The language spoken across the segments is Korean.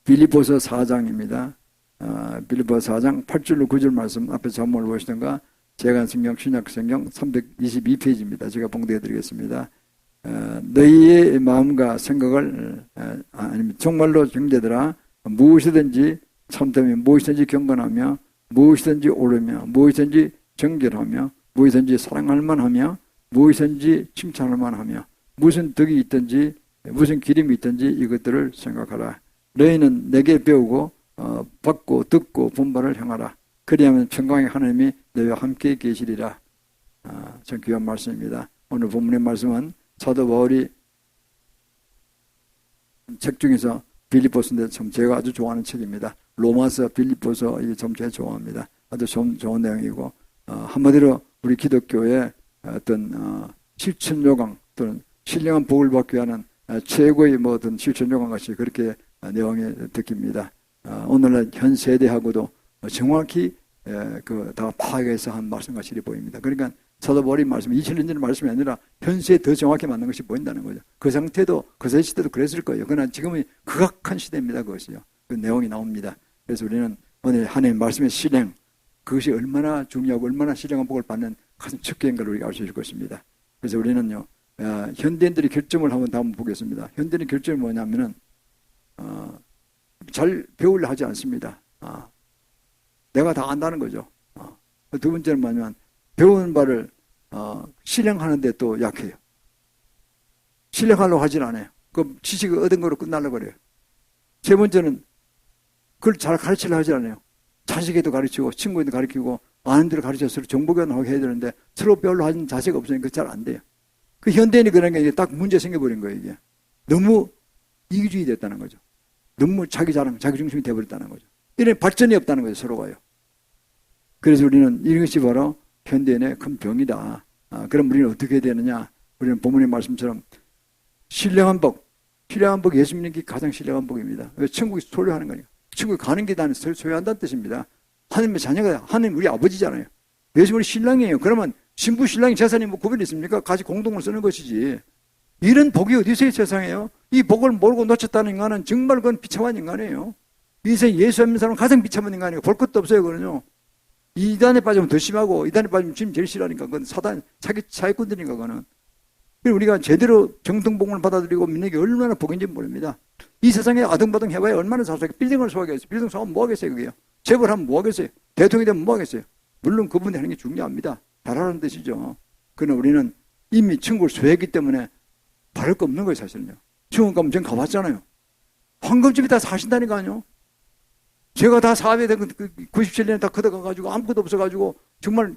빌립보서 4장입니다. 빌립보서 4장 8절로 9절 말씀 앞에 전문을 보시던가 제가 성경 신약 성경 322페이지입니다. 제가 봉독해 드리겠습니다. 너희의 마음과 생각을 아니면 정말로 형제들아 무엇이든지 참되며 무엇이든지 경건하며 무엇이든지 옳으며 무엇이든지 정결하며 무엇이든지 사랑할 만하며 무엇이든지 칭찬할 만하며 무슨 덕이 있든지 무슨 기림이 있든지 이것들을 생각하라. 너희는 내게 배우고 받고 듣고 본바를 행하라. 그리하면 평강의 하나님이 너희와 함께 계시리라. 참 귀한 말씀입니다. 오늘 본문의 말씀은 사도 바울이 책 중에서 빌립보서인데 참 제가 아주 좋아하는 책입니다. 로마서, 빌립보서 이게 참 제가 좋아합니다. 아주 좋은 내용이고 한마디로 우리 기독교의 어떤 실천 요강 또는 신령한 복을 받기 위한 최고의 어떤 실천 요강 같이 그렇게 내용이 느낍니다. 오늘날 현 세대하고도 정확히 다 파악해서 한 말씀같이 보입니다. 그러니까 사도 바울의 말씀, 2000년 전의 말씀이 아니라 현세에 더 정확히 맞는 것이 보인다는 거죠. 그 상태도, 그 시대도 그랬을 거예요. 그러나 지금은 극악한 시대입니다. 그것이요. 그 내용이 나옵니다. 그래서 우리는 오늘 하나님의 말씀의 실행, 그것이 얼마나 중요하고 얼마나 신령한 복을 받는 가장 척기인가를 우리가 알 수 있을 것입니다. 그래서 우리는요, 현대인들이 결점을 한번 보겠습니다. 현대인 결점이 뭐냐면은, 잘 배우려 하지 않습니다. 내가 다 안다는 거죠. 두 번째는 뭐냐면, 배운 바를 실행하는데 또 약해요. 실행하려고 하질 않아요. 그 지식을 얻은 거로 끝나려고 그래요. 세 번째는 그걸 잘 가르치려고 하지 않아요. 자식에도 가르치고 친구에도 가르치고 아는 대로 가르쳐서 서로 정보교환하고 해야 되는데 서로 배우려고 하는 자세가 없으니까 잘 안 돼요. 그 현대인이 그런 게 이제 딱 문제 생겨버린 거예요. 이게 너무 이기주의 됐다는 거죠. 너무 자기 자랑, 자기 중심이 돼버렸다는 거죠. 이런 발전이 없다는 거죠. 서로가요. 그래서 우리는 이것이 바로 현대인의 큰 병이다. 그럼 우리는 어떻게 해야 되느냐? 우리는 본문의 말씀처럼 신령한 복, 예수 믿는 게 가장 신령한 복입니다. 천국이 소유하는 거니까. 천국에 가는 게 나는 소유한다는 뜻입니다. 하나님의 자녀가 하나님 우리 아버지잖아요. 예수 우리 신랑이에요. 그러면 신부 신랑이 재산이 뭐 구별이 있습니까? 같이 공동을 쓰는 것이지. 이런 복이 어디서 세상에요? 이 복을 모르고 놓쳤다는 인간은 정말 그건 비참한 인간이에요. 인생 예수 믿는 사람은 가장 비참한 인간이에요. 볼 것도 없어요. 그거는요. 이단에 빠지면 더 심하고 이단에 빠지면 지금 제일 싫어하니까 그건 사단 사기꾼들이니까 그거는. 우리가 제대로 정통복음을 받아들이고 믿는 게 얼마나 복인지 모릅니다. 이 세상에 아등바등 해봐야 얼마나 사소하게 빌딩을 소화하겠어요. 빌딩 소화하면 뭐 하겠어요 그게요. 재벌하면 뭐 하겠어요. 대통령이 되면 뭐 하겠어요. 물론 그분이 하는 게 중요합니다. 잘하는 뜻이죠. 그러나 우리는 이미 천국을 소유했기 때문에 바를 거 없는 거예요 사실은요. 천국 가면 전 가봤잖아요. 황금집에 다 사신다니까요. 제가 다 사업에 97년에 다 걷어가가지고 아무것도 없어가지고 정말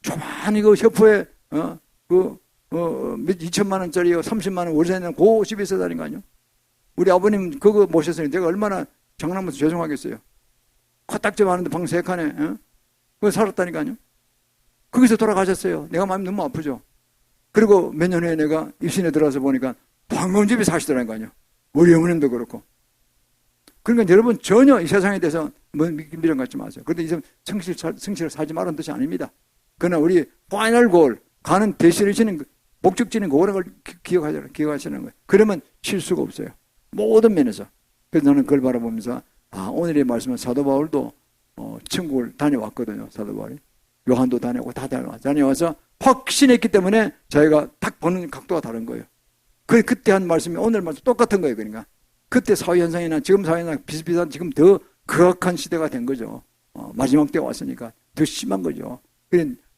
조만히 그 셔프에 몇 2천만 원짜리 30만 원 월세 내는 그 집에 있었다니까요. 우리 아버님 그거 모셨으니 내가 얼마나 장난면서 죄송하겠어요. 코딱지 많은데 방 3칸에 그거 살았다니까요. 거기서 돌아가셨어요. 내가 마음이 너무 아프죠. 그리고 몇 년 후에 내가 입신에 들어와서 보니까 황금집에 사시더라니까요. 우리 어머님도 그렇고. 그러니까 여러분 전혀 이 세상에 대해서 뭐 미련 갖지 마세요. 그런데 이제 성실을 살지 말라는 뜻이 아닙니다. 그러나 우리 파이널 골 가는 대신하시는 목적지는 그거라는 걸 기억하시는 거예요. 그러면 실수가 없어요. 모든 면에서. 그래서 저는 그걸 바라보면서 오늘의 말씀은 사도 바울도 천국을 다녀왔거든요. 사도 바울이. 요한도 다녀오고 다 다녀와서 확신했기 때문에 저희가 딱 보는 각도가 다른 거예요. 그때 한 말씀이 오늘 말씀 똑같은 거예요. 그러니까 그때 사회현상이나 지금 사회나 비슷비슷한 지금 더 극악한 시대가 된 거죠. 마지막 때 왔으니까 더 심한 거죠.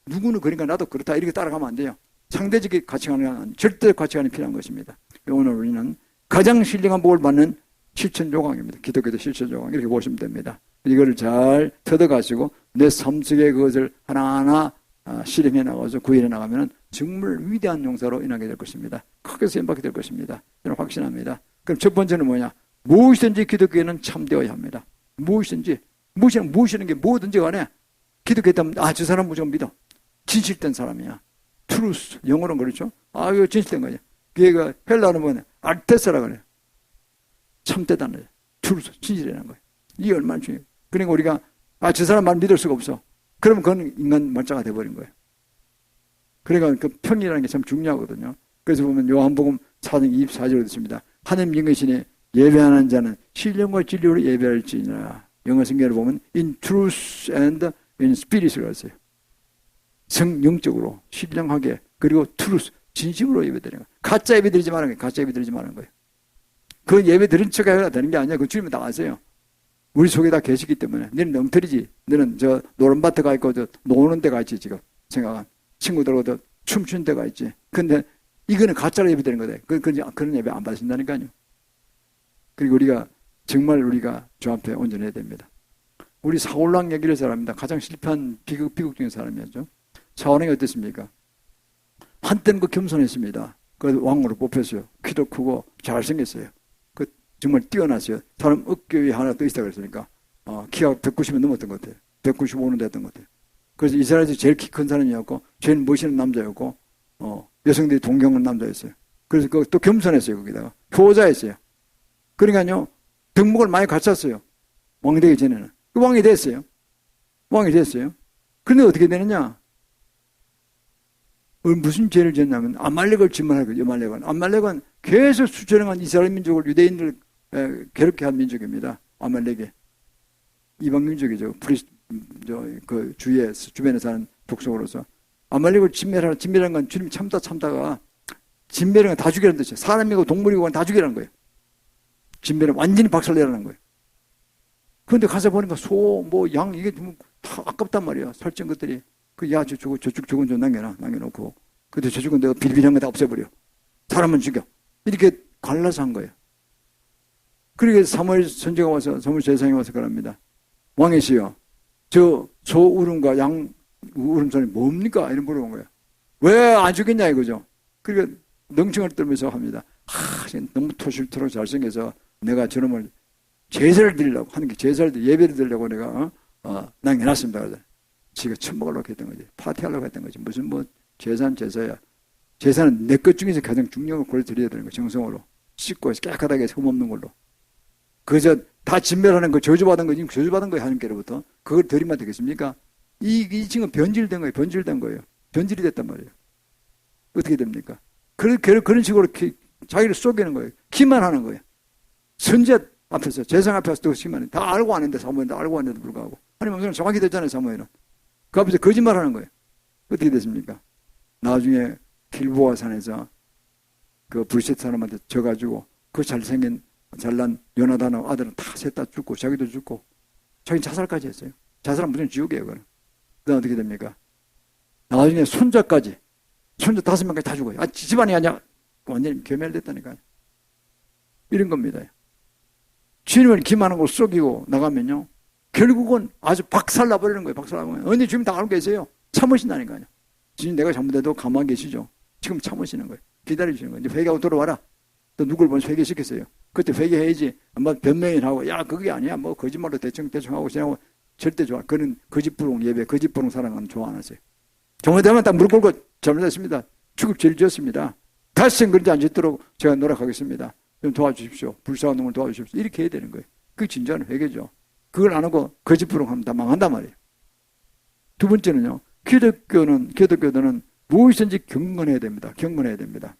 누구는 그러니까 나도 그렇다 이렇게 따라가면 안 돼요. 상대적인 가치관이 절대적 가치관이 필요한 것입니다. 오늘 우리는 가장 신령한 복을 받는 실천 요강입니다. 기독교의 실천 요강 이렇게 보시면 됩니다. 이거를 잘 터득하시고 내 삶 속에 그것을 하나하나 실행해 나가서 구현해 나가면 정말 위대한 용사로 인하게 될 것입니다. 크게 쓰임받게 될 것입니다. 저는 확신합니다. 그럼 첫 번째는 뭐냐? 무엇이든지 기독교에는 참되어야 합니다. 무엇이든지 무엇이라는 게 뭐든지 간에 기독교에 따면 저 사람 무조건 믿어. 진실된 사람이야. 트루스 영어로는 그렇죠. 이거 진실된 거냐. 그게 헬라어는 뭐냐? 알테스라고 그래요. 참되다는 거예요. 트루스 진실이라는 거예요. 이게 얼마나 중요해요. 그러니까 우리가 저 사람 말 믿을 수가 없어. 그러면 그건 인간 말자가 돼버린 거예요. 그러니까 그 평이라는 게 참 중요하거든요. 그래서 보면 요한복음 4장 24절에 있습니다. 하나님 영이시니 예배하는 자는 신령과 진리로 예배할지니라. 영어 성경을 보면 in truth and in spirit이라고 했어요. 성령적으로 신령하게 그리고 truth 진심으로 예배드리는 거예요. 가짜 예배 드리지 말라는 거예요. 가짜 예배 드리지 말라는 거예요. 그 예배 드린 척 해야 되는 게 아니야. 그 주님은 다 아세요. 우리 속에 다 계시기 때문에. 너는 엉터리지. 너는 저 노름밭에 가 있고 저 노는 데가 있지 지금 생각한. 친구들하고 춤추는 데가 있지. 근데 이거는 가짜로 예배 드리는 거다. 그런 예배 안 받으신다니까요. 그리고 우리가 정말 우리가 주 앞에 온전해야 됩니다. 우리 사울왕 얘기를 잘합니다. 가장 실패한 비극적인 사람이었죠. 사울왕이 어땠습니까? 한때는 그 겸손했습니다. 그 왕으로 뽑혔어요. 키도 크고 잘생겼어요. 그 정말 뛰어났어요. 사람 어깨 하나 더 있다 그랬으니까 키가 190은 넘었던 것 같아요. 195는 됐던 것 같아요. 그래서 이스라엘에서 제일 키 큰 사람이었고 제일 멋있는 남자였고 여성들이 동경하는 남자였어요. 그래서 또 겸손했어요. 거기다가 효자였어요. 그러니까요 덕목을 많이 갖췄어요. 왕이 되기 전에는. 그 왕이 됐어요. 왕이 됐어요. 그런데 어떻게 되느냐? 무슨 죄를 지었냐면 아말렉을 질문할 거예요. 아말렉은 계속 수천년간 이스라엘 민족을 유대인들 괴롭게 한 민족입니다. 아말렉이 이방 민족이죠. 그 주변에 사는 족속으로서 아말렉을 진멸한 건 주님이 참다가 진멸한 건 다 죽이라는 뜻이에요. 사람이고 동물이고 다 죽이라는 거예요. 진멸은 완전히 박살내라는 거예요. 그런데 가서 보니까 소, 양 이게 다 아깝단 말이야. 살찐 것들이. 저쪽 죽은 좀 남겨놓고. 근데 저쪽은 내가 비리비리한 거 다 없애버려. 사람은 죽여. 이렇게 갈라서 한 거예요. 그러게 사무엘 선지가 와서, 사무엘 제사장이 와서 그럽니다. 왕이시여, 저 소 울음과 양 울음소리 뭡니까? 이런 물어본 거예요. 왜 안 죽겠냐 이거죠. 그러니까 능청을 떨면서 합니다. 너무 토실토록 잘생겨서 내가 저놈을 제사를 드리려고 하는 게 예배를 드리려고 내가 남겨놨습니다. 그래서 지가 처먹으려고 했던 거지. 파티하려고 했던 거지. 무슨 제사야. 제사는 내 것 중에서 가장 중요한 걸 골라 드려야 되는 거예요. 정성으로. 씻고 깨끗하게 흠없는 걸로. 그저 다 진멸하는 거 저주받은 거 지금 저주받은 거예요. 하나님께로부터. 그걸 드리면 되겠습니까? 이 친구는 변질된 거예요. 변질이 됐단 말이에요. 어떻게 됩니까? 그런 식으로 자기를 속이는 거예요. 기만하는 거예요. 선제 앞에서 제상 앞에서 또 기만해. 다 알고 아는데 사무엘은 다 알고 아는데도 불구하고. 하나님 정확히 됐잖아요. 사무엘은. 그 앞에서 거짓말하는 거예요. 어떻게 됐습니까? 나중에 길보아 산에서 그 블셋 사람한테 져가지고 그 잘생긴 잘난 요나단하고 아들은 다 셋 다 죽고 자기도 죽고 자기 자살까지 했어요. 자살은 무슨 지옥이에요. 그건. 그다음 어떻게 됩니까? 나중에 손자 5명까지 다 죽어요. 집안이 아니야. 완전히 괴멸됐다니까요. 이런 겁니다. 주님을 기만한 걸 속이고 나가면요. 결국은 아주 박살나버리는 거예요. 박살나버리는 거예요. 언니 주님 다 알고 계세요. 참으신다니까요. 주님 내가 잘못해도 가만히 계시죠. 지금 참으시는 거예요. 기다려주시는 거예요. 이제 회개하고 돌아와라. 또 누굴 먼저 회개시켰어요. 그때 회개해야지. 변명이라고 그게 아니야. 거짓말로 대충 하고 지나고 절대 좋아. 그는 거짓부롱 예배, 거짓부롱 사랑은 좋아 안 하세요. 잘못하면 딱 무릎 꿇고 잘못했습니다. 죽을 죄를 지었습니다. 다시는 그러지 않도록 제가 노력하겠습니다. 좀 도와주십시오. 불쌍한 놈을 도와주십시오. 이렇게 해야 되는 거예요. 그게 진정한 회개죠. 그걸 안 하고 거짓부롱 하면 다 망한단 말이에요. 두 번째는요. 기독교는 무엇이든지 경건해야 됩니다. 경건해야 됩니다.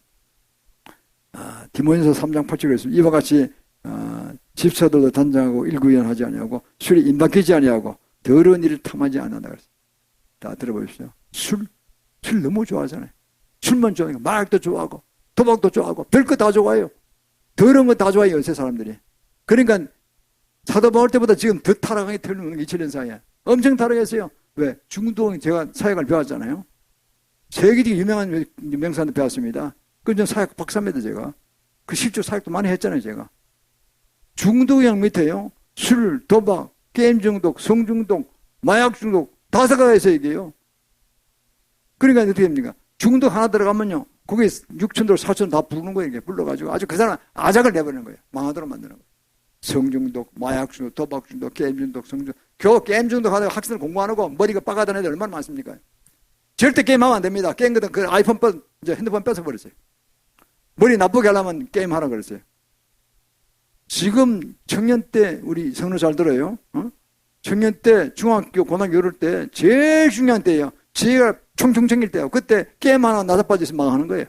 디모데전서 3장 8절에 있습니다. 이와 같이 집사들도 단장하고 일구연하지 아니하고 술에 임박하지 아니하고 더러운 일을 탐하지 않는다 그랬어요. 다 들어보십시오. 술 너무 좋아하잖아요. 술만 좋아하니까 마약도 좋아하고 도박도 좋아하고 별거 다 좋아해요. 더러운 거 다 좋아해요. 요새 사람들이. 그러니까 사도 바울 때보다 지금 더 타락하게 되는 게 2000년 사이에 엄청 타락했어요. 왜? 중동 제가 사역을 배웠잖아요. 세계적인 유명한 명사한테 배웠습니다. 그건 전 사역 박사입니다. 제가. 그 실제 사역도 많이 했잖아요. 제가. 중독약 밑에요. 술, 도박, 게임 중독, 성 중독, 마약 중독 다서가 해서 얘기해요. 그러니까 어떻게 됩니까? 중독 하나 들어가면요. 거기에 6천도로 4천 다 부르는 거예요. 이렇게 불러가지고 아주 그 사람 아작을 내버리는 거예요. 망하도록 만드는 거예요. 성중독, 마약 중독, 도박 중독, 게임 중독, 성중독. 겨우 게임 중독 하다가 학생들 공부 안 하고 머리가 빠가던 애들 얼마나 많습니까? 절대 게임하면 안 됩니다. 게임거든 그 아이폰 이제 핸드폰 뺏어버렸어요. 머리 나쁘게 하려면 게임하라 그랬어요. 지금 청년 때 우리 성도 잘 들어요. 청년 때 중학교 고등학교 이럴 때 제일 중요한 때예요. 지혜가 총총챙길 때요. 그때 게임 하나 나자빠져 있으면 망하는 거예요.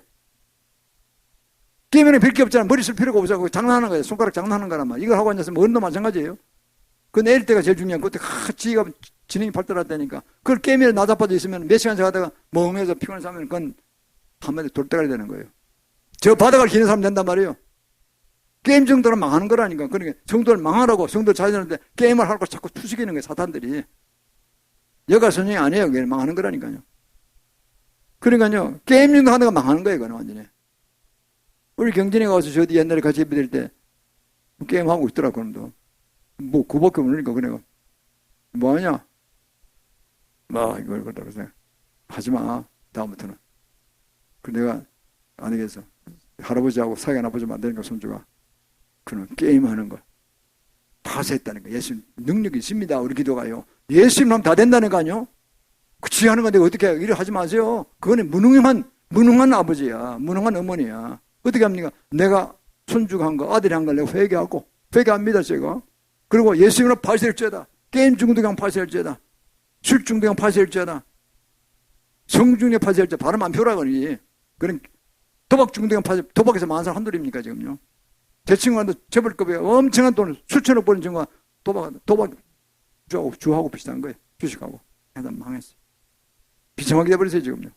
게임에는 별 게 없잖아. 머리 쓸 필요가 없어. 장난하는 거야. 손가락 장난하는 거란 말이야. 이걸 하고 앉았으면 어른도 마찬가지예요. 그 내일 때가 제일 중요한 그때 지가 진행이 발달하다니까. 그걸 게임에 나자빠져 있으면 몇 시간씩 하다가 멍해서 피곤해서 하면 그건 한마디 돌대가리 되는 거예요. 저 바닥을 기는 사람 된단 말이에요. 게임 정도는 망하는 거라니까. 그러니까 성도를 망하라고 성도를 찾아내는데 게임을 하라고 자꾸 투식이는 거예요. 사탄들이. 여가 선생이 아니에요. 그게 망하는 거라니까요. 그러니까요. 게임 정도 하다가 망하는 거예요. 그건 완전히. 우리 경진이가 와서 저도 옛날에 같이 예배 드릴 때 게임하고 있더라. 그놈도. 뭐 그밖에 없으니까 그래가 뭐하냐? 이걸 그러더라고요. 하지마. 다음부터는. 그 내가 안 되겠어. 할아버지하고 사이가 나쁘지면 안 되니까 손주가 그는 게임하는 거 파쇄했다는 거. 예수님 능력이 있습니다. 우리 기도가요. 예수님 하면 다 된다는 거 아니요? 그치 하는 건데 어떻게 이래 하지 마세요. 그거는 무능한 아버지야. 무능한 어머니야. 어떻게 합니까? 내가 손주가 한 거, 아들이 한 걸 내가 회개합니다. 제가. 그리고 예수님은 파쇄일죄다. 게임 중독형 파쇄일죄다. 술 중독형 파쇄일죄다. 성중독형 파쇄일죄. 발음 안 펴라 그러니. 그런 도박 중독형 파쇄. 도박에서 망한 사람 한둘입니까 지금요? 제 친구한테 재벌급에 엄청난 돈을 수천억 버는 친구가 도박 주하고 비슷한 거예요. 주식하고. 해서 망했어요. 비참하게 돼버렸어요 지금요.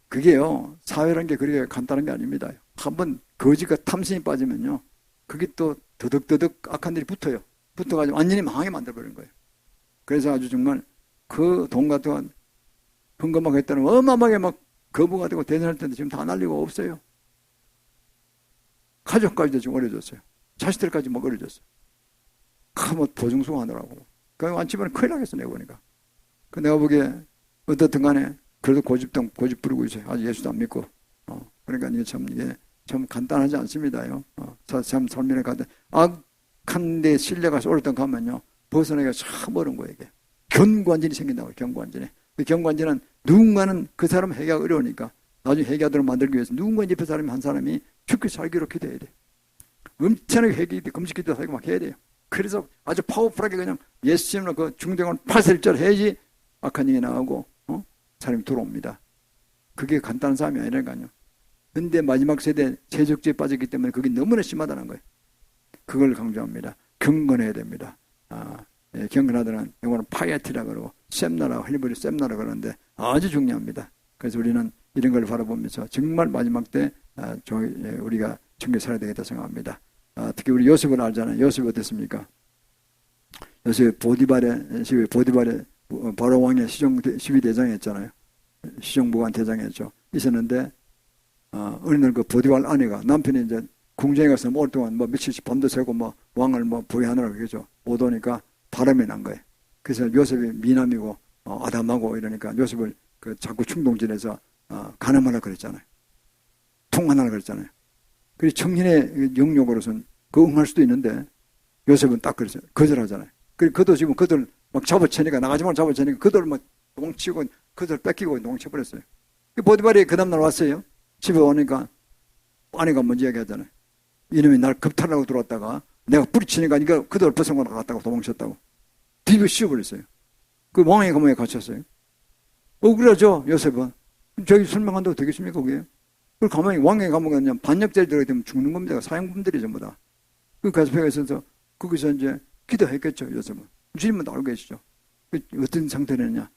그게요. 사회라는 게 그렇게 간단한 게 아닙니다. 한번 거지가 탐심이 빠지면요. 그게 또 더덕더덕 악한 일이 붙어요. 붙어가지고 완전히 망하게 만들어버린 거예요. 그래서 아주 정말 그 돈 같은 건 헌금하고 했다는 어마어마하게 막 거부가 되고 대전할 텐데 지금 다 날리고 없어요. 가족까지도 지금 어려졌어요. 자식들까지 막 어려졌어요. 뭐 보증수가 하느라고. 그 집안에 큰일 나겠어 내가 보니까. 그 내가 보기에 어떻든 간에 그래도 고집 부리고 있어요. 아직 예수도 안 믿고. 그러니까 이게 참 간단하지 않습니다요. 참 설명을 가다 악한 데 신뢰가 오랫동안 가면요. 벗어나기가 참 어려운 거예요, 이게. 견고한진이 생긴다고요, 견고한진이. 그 견고한진은 누군가는 그 사람 해결하기 어려우니까 나중에 해결하도록 만들기 위해서 누군가 옆에 사람이 한 사람이 죽기 살기로 기도해야 돼. 엄청나게 회개기도 금식기도 하고 막 해야 돼요. 그래서 아주 파워풀하게 그냥 예수님으로 그 중대공을 파설절 해야지 악한 일이 나오고, 사람이 들어옵니다. 그게 간단한 싸움이 아니라니까요. 근데 마지막 세대 세속주의에 빠졌기 때문에 그게 너무나 심하다는 거예요. 그걸 강조합니다. 경건해야 됩니다. 경건하다는 영어는 파이어티라고 그러고 셈나라, 헬리버리 셈나라 그러는데 아주 중요합니다. 그래서 우리는 이런 걸 바라보면서 정말 마지막 때 우리가 정결 살아야 되겠다 생각합니다. 특히 우리 요셉을 알잖아요. 요셉이 어땠습니까? 요셉이 보디발의 바로 왕의 시위대장이었잖아요. 시정보관 대장이었죠. 있었는데 어느 날 그 보디발 아내가 남편이 이제 궁정에 가서 오랫동안 며칠씩 밤도 새고 왕을 보위하느라고 그러죠. 못 오니까 바람이 난 거예요. 그래서 요셉이 미남이고 아담하고 이러니까 요셉을 자꾸 충동질해서 간음하라 그랬잖아요. 통한하라 그랬잖아요. 그래서 청신의 영역으로서는 응할 수도 있는데 요셉은 딱 그랬어요. 거절하잖아요. 그리고 그도 지금 그들 막 잡아채니까 나가지만 잡아채니까 그들 막 농치고 그들 뺏기고 농쳐버렸어요. 보디발이 그 다음날 왔어요. 집에 오니까 아내가 먼저 얘기하잖아요. 이놈이 날 겁탈하고 들어왔다가 내가 뿌리치니까 이거 그들 벗어나 나갔다고 도망쳤다고. 뒤집어 씌워버렸어요. 그 왕의 감옥에 갇혔어요. 억울하죠 요셉은. 저기 설명한다고 되겠습니까 그게? 그 가만히 왕의 감옥에 그냥 반역죄 들어가게 되면 죽는 겁니다. 사형분들이 전부 다. 그 가슴에 있어서 거기서 이제 기도했겠죠 요셉은. 주님은 알고 계시죠. 어떤 상태냐냐.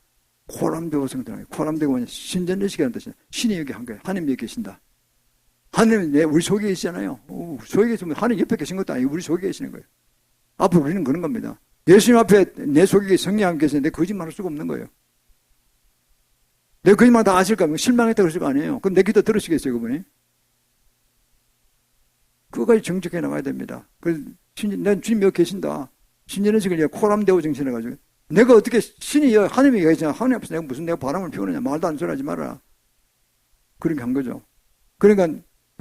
코람되고 상태는 코람되고 뭐냐. 신전의식이라는 뜻이에요. 신이 여기 한 거예요. 하나님이 여기 계신다. 하나님이 우리 속에 계시잖아요. 속에 계시면 하나님 옆에 계신 것도 아니고 우리 속에 계시는 거예요. 앞으로 우리는 그런 겁니다. 예수님 앞에 내 속에 성령 안 계시는데 거짓말할 수가 없는 거예요. 내 거짓말 다 아실까? 실망했다 그러실 거 아니에요. 그럼 내 기도 들으시겠어요 그분이? 그거까지 정직해 나가야 됩니다. 난 주님 여기 계신다. 신전의식을 코람되고 정신해가지고 내가 어떻게 신이 하나님이 계시냐. 하나님 앞에서 내가 바람을 피우느냐. 말도 안 소리 하지 마라. 그렇게 한 거죠. 그러니까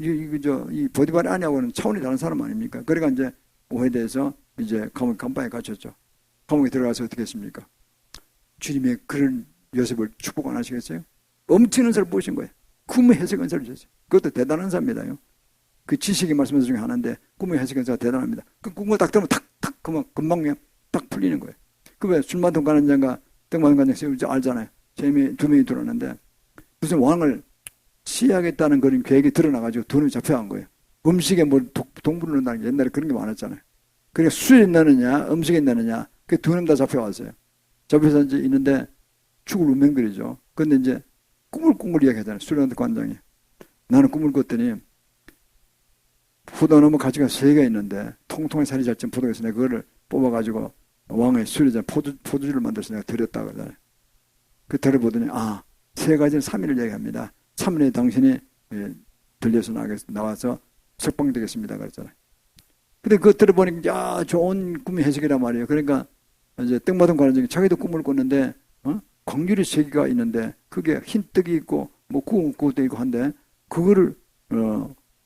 이 보디발 아내하고는 차원이 다른 사람 아닙니까? 그러니까 이제 오해돼서 이제 감방에 갇혔죠. 감옥에 들어가서 어떻게 했습니까? 주님의 그런 요셉을 축복 안 하시겠어요? 엄청난 은사를 보신 거예요. 꿈의 해석 은사를 주셨어요. 그것도 대단한 은사입니다요. 그 지식의 말씀 중에 하나인데 꿈의 해석 은사가 대단합니다. 그 꿈을 딱 들으면 탁탁 그만 금방 그냥 딱 풀리는 거예요. 그 왜 술 마동 가는 장과 떡 마동 가는 장 알잖아요. 두 명이 들어왔는데 무슨 왕을 시해야겠다는 그런 계획이 드러나가지고 두 놈이 잡혀간 거예요. 음식에 뭐 동분을 넣는다는 게 옛날에 그런 게 많았잖아요. 그러니까 술에 넣느냐, 음식에 넣느냐, 그 두 놈 다 잡혀왔어요. 잡혀서 이제 있는데 죽을 운명들이죠. 근데 이제 꿈을 이야기하잖아요. 수련회 관장이. 나는 꿈을 꿨더니 포도나무 가지가 3개가 있는데 통통한 살이 잘 찐 포도에서 내가 그거를 뽑아가지고 왕의 수리자 포도주를 만들어서 내가 드렸다 그러잖아요. 그 들어보더니 3가지는 3일을 얘기합니다. 3일에 당신이 들려서 나와서 석방되겠습니다 그랬잖아요. 근데 그거 들어보니까 야 좋은 꿈의 해석이란 말이에요. 그러니까 이제 떡마던 관장이 자기도 꿈을 꿨는데 광유리 3개가 있는데 그게 흰 떡이 있고 뭐 구운 것도 있고 한데 그거를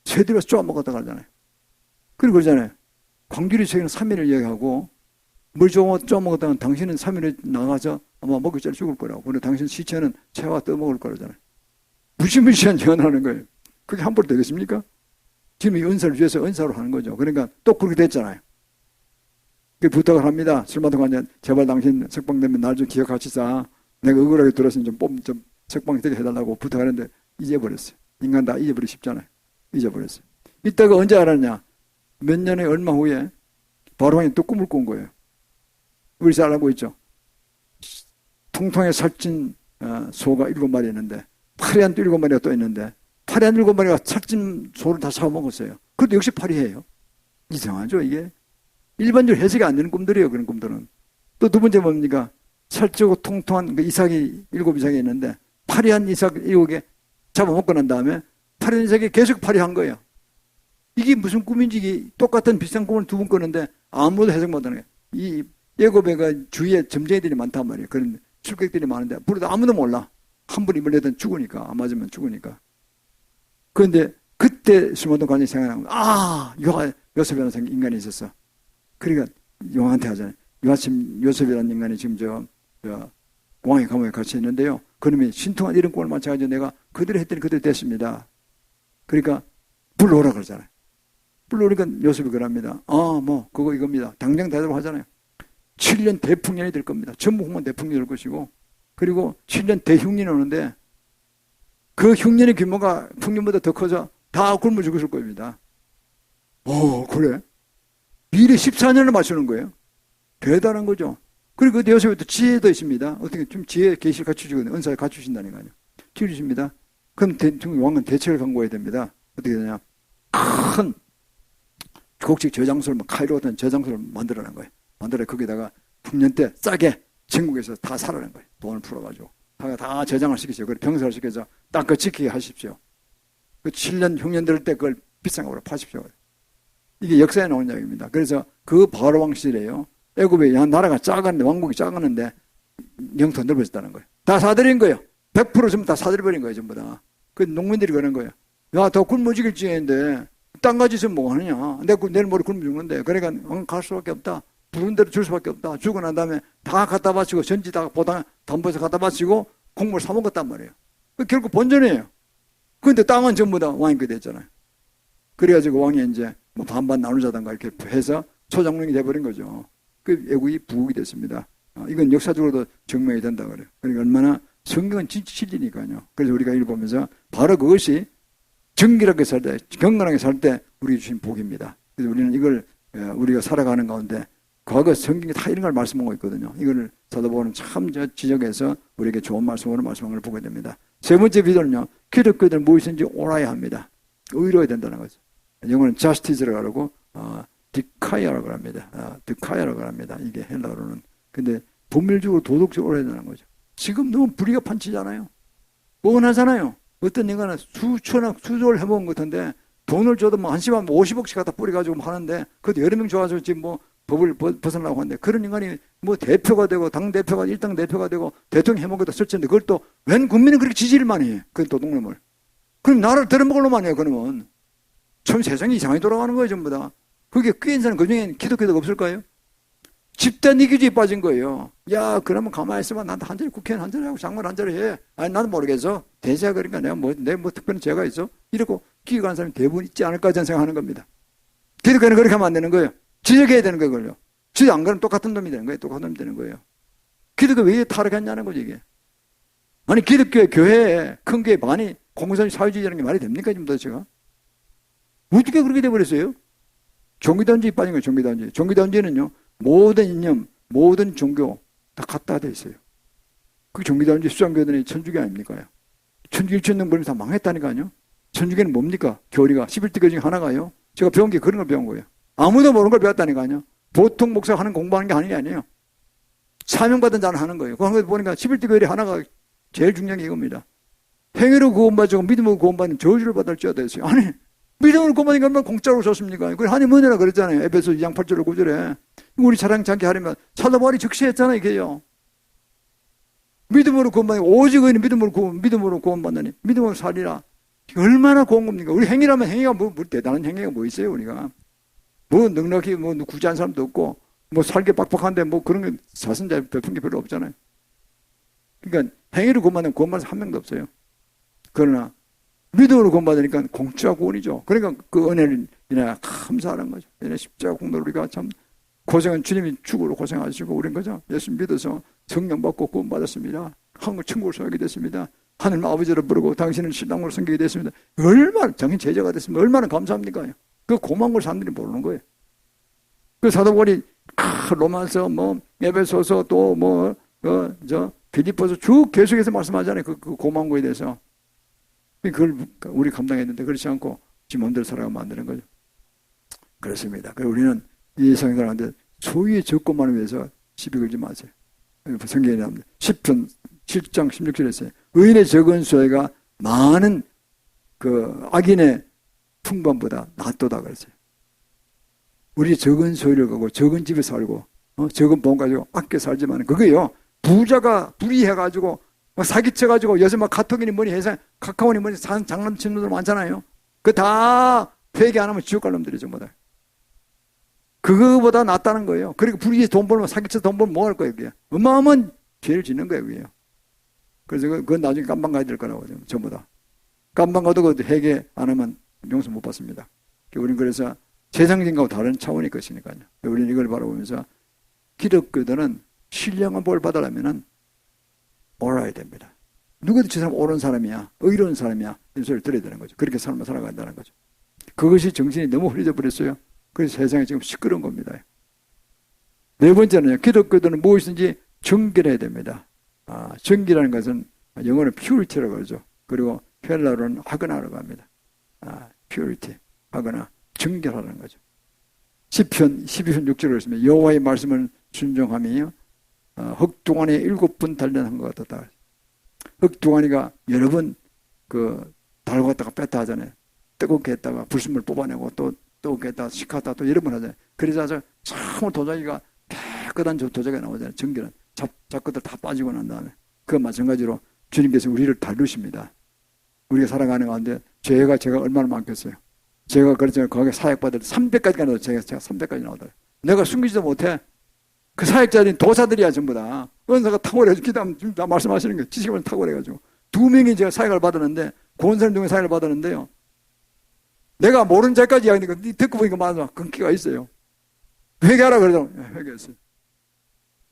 새들이 쪼아 먹었다 그러잖아요. 그리고 그러잖아요. 광주리 세계는 3일을 얘기하고 물 쪼아 먹었다면 당신은 3일에 나가서 아마 먹을 자리 죽을 거라고. 그런데 당신 시체는 채와 떠먹을 거라잖아요. 무시무시한 예언하는 거예요. 그게 함부로 되겠습니까? 지금 이 은사를 위해서 은사로 하는 거죠. 그러니까 또 그렇게 됐잖아요. 그 부탁을 합니다. 술마도 관장 제발 당신 석방되면 날 좀 기억하시자. 내가 억울하게 들었으니 좀 석방되게 해달라고 부탁하는데 잊어버렸어요. 인간 다 잊어버리기 쉽잖아요. 잊어버렸어요. 이따가 언제 알았냐? 몇 년에 얼마 후에 바로왕이 또 꿈을 꾼 거예요. 우리 잘 알고 있죠? 통통에 살찐 소가 7마리 있는데 파리한 7마리가 또 있는데 파리한 7마리가 살찐 소를 다 잡아먹었어요. 그것도 역시 파리예요. 이상하죠 이게? 일반적으로 해석이 안 되는 꿈들이에요. 그런 꿈들은. 또 두 번째 뭡니까? 살찌고 통통한 그 이삭이 7이삭이 있는데 파리한 이삭 7개 잡아먹고 난 다음에 파리한 이삭이 계속 파리한 거예요. 이게 무슨 꿈인지 이게 똑같은 비슷한 꿈을 2번 꿨는데 아무도 해석 못하는 거예요. 이 예고배가 주위에 점쟁이들이 많단 말이에요. 그런 출객들이 많은데 불어도 아무도 몰라. 한 번 입을 내던 죽으니까 안 맞으면 죽으니까. 그런데 그때 술마도 관장이 생각나는 거예요. 요셉이라는 인간이 있었어. 그러니까 용한테 하잖아요. 요셉이라는 인간이 지금 저 왕의 감옥에 갇혀 있는데요. 그놈이 신통한 이런 꿈을 맞춰가지고 내가 그대로 했더니 그대로 됐습니다. 그러니까 불러오라 그러잖아요. 불러오니까 요셉이 그럽니다. 그거 이겁니다. 당장 대답을 하잖아요. 7년 대풍년이 될 겁니다. 전부 홍만 대풍년이 될 것이고 그리고 7년 대흉년이 오는데 그 흉년의 규모가 풍년보다 더 커져 다 굶어 죽었을 겁니다. 그래? 미래 14년을 맞추는 거예요. 대단한 거죠. 그리고 그 요셉에 또 지혜도 있습니다. 어떻게 좀 지혜 계시를 갖추시거든요. 은사를 갖추신다니까요. 지혜주십니다. 그럼 왕은 대책을 강구해야 됩니다. 어떻게 되냐? 큰 곡식 저장소를 카이로 같은 저장소를 만들어낸 거예요. 만들어 거기다가 풍년 때 싸게 전국에서 다 사라는 거예요. 돈을 풀어가지고 다 저장을 시키죠. 그리고 병사를 시켜서 딱 그 지키게 하십시오. 그 7년 흉년 될 때 그걸 비싼 거로 파십시오. 이게 역사에 나온 이야기입니다. 그래서 그 바로왕 시절에요. 애굽의 나라가 작았는데 왕국이 작았는데 영토가 넓어졌다는 거예요. 다 사들인 거예요. 100% 전부 다 사들여버린 거예요. 전부 다. 그 농민들이 그런 거예요. 야, 더 굶어 죽일 지인데 딴 가지 있으면 뭐 하느냐. 내일 모레 굶어 죽는데. 그러니까 갈 수밖에 없다. 부른 대로 줄 수밖에 없다. 주고 난 다음에 다 갖다 바치고 전지 다 보다 담보에서 갖다 바치고 곡물 사 먹었단 말이에요. 결국 본전이에요. 그런데 땅은 전부 다 왕이 그 됐잖아요. 그래가지고 왕이 이제 뭐 반반 나누자던가 이렇게 해서 초장릉이 돼버린 거죠. 그 애국이 부국이 됐습니다. 이건 역사적으로도 증명이 된다 그래요. 그러니까 얼마나 성경은 진짜 진리니까요. 그래서 우리가 읽어보면서 바로 그것이 정결하게 살 때, 경건하게 살 때 우리 주신 복입니다. 그래서 우리는 이걸 우리가 살아가는 가운데 과거 성경에 다 이런 걸 말씀하고 있거든요. 이걸 찾아보면 참 지적해서 우리에게 좋은 말씀으로 말씀한 걸 보게 됩니다. 세 번째 비전은요. 기독교들은 무엇인지 옳아야 합니다. 의로워야 된다는 거죠. 영어는 justice라고 하고 디카이아라고 합니다. 디카이아라고 합니다. 이게 헬라어로는. 근데 법률적으로 도덕적으로 해야 되는 거죠. 지금 너무 불의가 판치잖아요. 뻔하잖아요. 어떤 인간은 수천억, 수조를 해먹은 것 같은데 돈을 줘도 뭐 한시간 50억씩 갖다 뿌려가지고 하는데 그것도 여러 명 좋아서 지금 뭐 법을 벗어나려고 하는데 그런 인간이 뭐 대표가 되고 당대표가 일당 대표가 되고 대통령 해먹어도 설치는데 그걸 또 웬 국민은 그렇게 지지를 많이 해. 그 도둑놈을. 그럼 나라를 들어먹으려만 해요. 그러면. 참 세상이 이상하게 돌아가는 거예요. 전부 다. 그게 꽤 인사는 그중에 기독교도가 없을까요? 집단 이기주의에 빠진 거예요. 야, 그러면 가만히 있으면 나한테 한 자리 국회의원 한 자리 하고 장관 한 자리 해. 아니, 나는 모르겠어. 대세가 그러니까 내가 내 특별한 죄가 있어? 이러고 기획하는 사람이 대부분 있지 않을까 저는 생각하는 겁니다. 기독교는 그렇게 하면 안 되는 거예요. 지적해야 되는 거예요. 지적 안 그러면 똑같은 놈이 되는 거예요. 똑같은 놈이 되는 거예요. 기독교 왜 타락했냐는 거죠, 이게. 아니, 기독교의 교회에, 큰 교회 많이 공산 사회주의라는 게 말이 됩니까? 지금 도대체가? 어떻게 그렇게 돼버렸어요? 종교단지에 빠진 거예요. 종교단지. 종교단지는요, 모든 이념, 모든 종교 다 갖다 돼 있어요. 그 종교단지 수장교단이 천주교 아닙니까? 천주교 1,000년 벌면서 다 망했다니까요. 천주교는 뭡니까? 교리가 11대 중에 하나가요. 제가 배운 게 그런 걸 배운 거예요. 아무도 모르는 걸 배웠다니까요. 보통 목사가 하는 공부하는 게 아닌 게 아니에요. 사명받은 자는 하는 거예요. 그런 거 보니까 11대 교리 하나가 제일 중요한 게 이겁니다. 행위로 구원받고 믿음으로 구원받는 저주를 받을지어다 했어요. 아니, 믿음으로 구원받으니까 얼마나 공짜로 줬습니까? 그걸 하나님 은혜라 그랬잖아요. 에베소 2장 8절 9절에. 우리 자랑치 않게 하려면 사도 바울이 적시했잖아요. 이게요. 믿음으로 구원받는, 오직 의인은 믿음으로 구원받느니 믿음으로 살리라. 얼마나 고운 겁니까? 우리 행위라면 행위가 뭐 대단한 행위가 뭐 있어요, 우리가. 뭐 넉넉히 뭐 구제한 사람도 없고, 뭐 살기 빡빡한데 뭐 그런 게 사선자 베푼 게 별로 없잖아요. 그러니까 행위로 구원받는 구원받는 한 명도 없어요. 그러나 믿음으로 구원받으니까 공짜 구원이죠. 그러니까 그 은혜를 인하여 감사하는 거죠. 얘네 십자가 공로를 우리가 참 고생한 주님이 죽으로 고생하시고 우린 거죠. 예수 믿어서 성령 받고 구원받았습니다. 한국 천국을 소유하게 됐습니다. 하나님 아버지를 부르고 당신은 신랑으로 섬기게 됐습니다. 얼마나 당신 제자가 됐습니다. 얼마나 감사합니까? 그 고마운 걸 사람들이 모르는 거예요. 그 사도 바울이 로마서 뭐 에베소서 또 뭐 빌립보서 쭉 계속해서 말씀하잖아요. 그 고마운 거에 대해서. 그걸 우리 감당했는데 그렇지 않고 지 마음대로 살아가면 안 되는 거죠. 그렇습니다. 그래서 우리는 이 성도들한테 소유의 적고만을 위해서 시비 걸지 마세요. 성경에 나옵니다. 10편 7장 16절에 있어요. 의인의 적은 소유가 많은 그 악인의 풍부함보다 낫도다 그랬어요. 우리 적은 소유를 갖고 적은 집에 살고 적은 돈 가지고 아껴 살지만 그거요. 부자가 불의해가지고 사기쳐가지고 요새 막 카톡이니 뭐니 해서 카카오니 뭐니 장난치는 놈들 많잖아요. 그거 다 회개 안 하면 지옥 갈 놈들이 전부 다. 그거보다 낫다는 거예요. 그리고 불의해서 돈 벌면 사기쳐 돈 벌면 뭐 할 거예요. 그게. 어마어마한 죄를 짓는 거예요. 그게요. 그래서 그건 나중에 깜방 가야 될 거라고 전부 다. 깜방 가도 그 회개 안 하면 용서 못 받습니다. 우리는 그래서 세상적인가와 다른 차원의 것이니까요. 우리는 이걸 바라보면서 기독교들은 신령한 볼 받으려면 옳아야 됩니다. 누구도 저 사람 옳은 사람이야, 의로운 사람이야 이런 소리를 들어야 되는 거죠. 그렇게 삶을 살아간다는 거죠. 그것이 정신이 너무 흐려져 버렸어요. 그래서 세상이 지금 시끄러운 겁니다. 네 번째는요. 기독교들은 무엇이든지 정결해야 됩니다. 정결이라는 것은 영어로 purity라고 그러죠. 그리고 헬라어로는 하거나라고 합니다. purity, 하거나 정결하라는 거죠. 시편 12편 6절에 그랬습니다. 여호와의 말씀을 순종하며 흑동안에 7번 단련한 것 같다. 흑동안이가 여러 번 그 달고 갔다가 뺐다 하잖아요. 뜨겁게 했다가 불순물 뽑아내고 또 뜨겁게 했다가 식혔다가 또 여러 번 하잖아요. 그래서 참으로 도자기가 깨끗한 도자기가 나오잖아요. 정결한 잡것들 다 빠지고 난 다음에 그와 마찬가지로 주님께서 우리를 다루십니다. 우리가 살아가는 가운데 제가 얼마나 많겠어요. 제가 그렇잖아요. 거기에 사역받을 300까지 나와요. 제가 300까지 나오더라고요. 내가 숨기지도 못해. 그 사역자들이 도사들이야 전부 다. 은사가 탁월해가지고 기도하면 지금 다 말씀하시는 거예요. 지식을 탁월해가지고. 2명이 제가 사역을 받았는데 고은사님 중에 사역을 받았는데요. 내가 모르는 자까지 이야기하니까 듣고 보니까 맞아. 끊기가 있어요. 회개하라 그러더라고요. 회개했어요.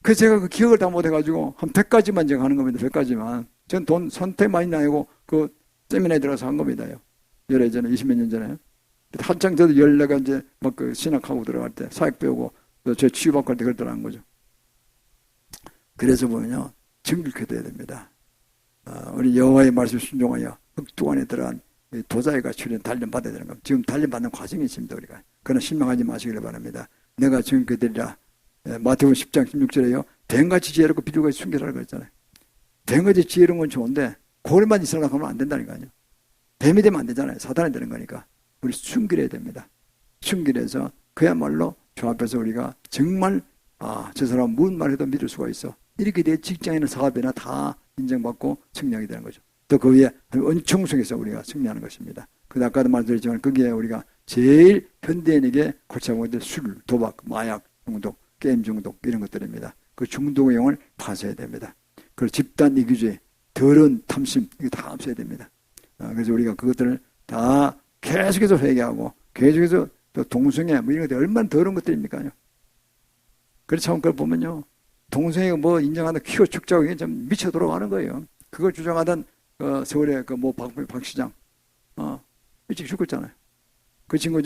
그래서 제가 그 기억을 다 못해가지고 한 100가지만 제가 하는 겁니다. 100가지만. 전 돈 선택 많이 나고 그 세미나에 들어가서 한 겁니다. 예전에 20몇 년 전에. 한창 저도 14가 이제 막 그 신학하고 들어갈 때 사역 배우고 저 치유받고 할 때 그랬더라는 거죠. 그래서 보면요. 정직해 돼야 됩니다. 우리 여호와의 말씀 순종하여 흑두관에 들어간 도자기가 출연 단련받아야 되는 겁니다. 지금 단련받는 과정이 있습니다. 우리가. 그러나 실망하지 마시기를 바랍니다. 내가 정직해 되리라. 마태복음 10장 16절에요. 뱀같이 지혜롭고 비둘같이 순결하라고 했잖아요. 뱀같이 지혜로운 건 좋은데 고래만 있으려고 하면 안 된다니까요. 뱀이 되면 안 되잖아요. 사단이 되는 거니까. 우리 순결해야 됩니다. 순결해서 그야말로 저 앞에서 우리가 정말 저 사람 무슨 말해도 믿을 수가 있어. 이렇게 내 직장이나 사업이나 다 인정받고 승리하게 되는 거죠. 또 그 위에 은총 속에서 우리가 승리하는 것입니다. 그래서 아까도 말씀드렸지만 거기에 우리가 제일 현대인에게 골치아프게 될 술, 도박, 마약 중독, 게임 중독 이런 것들입니다. 그 중독의 영을 파쇄해야 됩니다. 그리고 집단 이기주의, 더러운 탐심 이거 다 없애야 됩니다. 그래서 우리가 그것들을 다 계속해서 회개하고 계속해서 또 동성애 뭐 이런 것들 얼마나 더러운 것들입니까요. 그렇지 않고 그걸 보면요. 동성애가 뭐 인정하는 키워 축자고 이게 좀 미쳐 돌아가는 거예요. 그걸 주장하던 서울의 그 박 시장, 일찍 죽었잖아요. 그 친구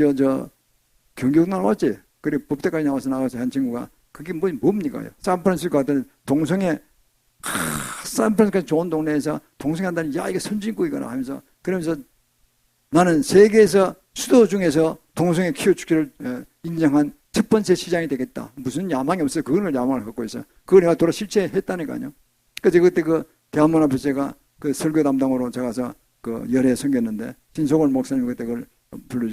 경기도 나왔지. 그리고 법대까지 나가서 한 친구가 그게 뭡니까? 샌프란시스코 같은 동성애, 샌프란시스코 좋은 동네에서 동성애한다니, 야, 이게 선진국이거나 하면서, 그러면서 나는 세계에서 수도 중에서 동성애 키워주기를 인정한 첫 번째 시장이 되겠다. 무슨 야망이 없어요. 그거는 야망을 갖고 있어요. 그걸 내가 돌아 실체했다니까요. 그래서 그때 그 대한문 앞에서 제가 그 설교 담당으로 제가서 그 열애 섬겼는데, 진성월 목사님 그때 그걸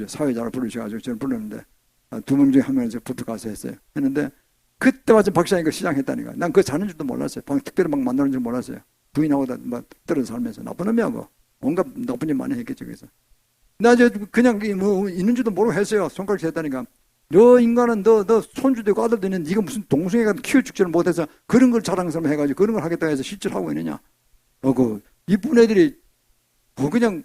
사회자를 부르셔가지고 저를 불렀는데, 2명 중에 한 명을 붙어 가서 했는데, 그때 마침 박시장이 그 시장했다니까. 난 그거 자는 줄도 몰랐어요. 특별히 막 만나는 줄 몰랐어요. 부인하고 다 떨어져 살면서. 나쁜 놈이하고. 온갖 나쁜 일 많이 했겠죠. 그래서. 나 그냥 뭐 있는 줄도 모르고 했어요. 손가락질 했다니까. 너 인간은 너 손주 되고 아들도 있는데 네가 무슨 동성애가 키워죽지를 못해서 그런 걸 자랑스러워 해가지고 그런 걸 하겠다 해서 실제로 하고 있느냐. 이쁜 애들이 그냥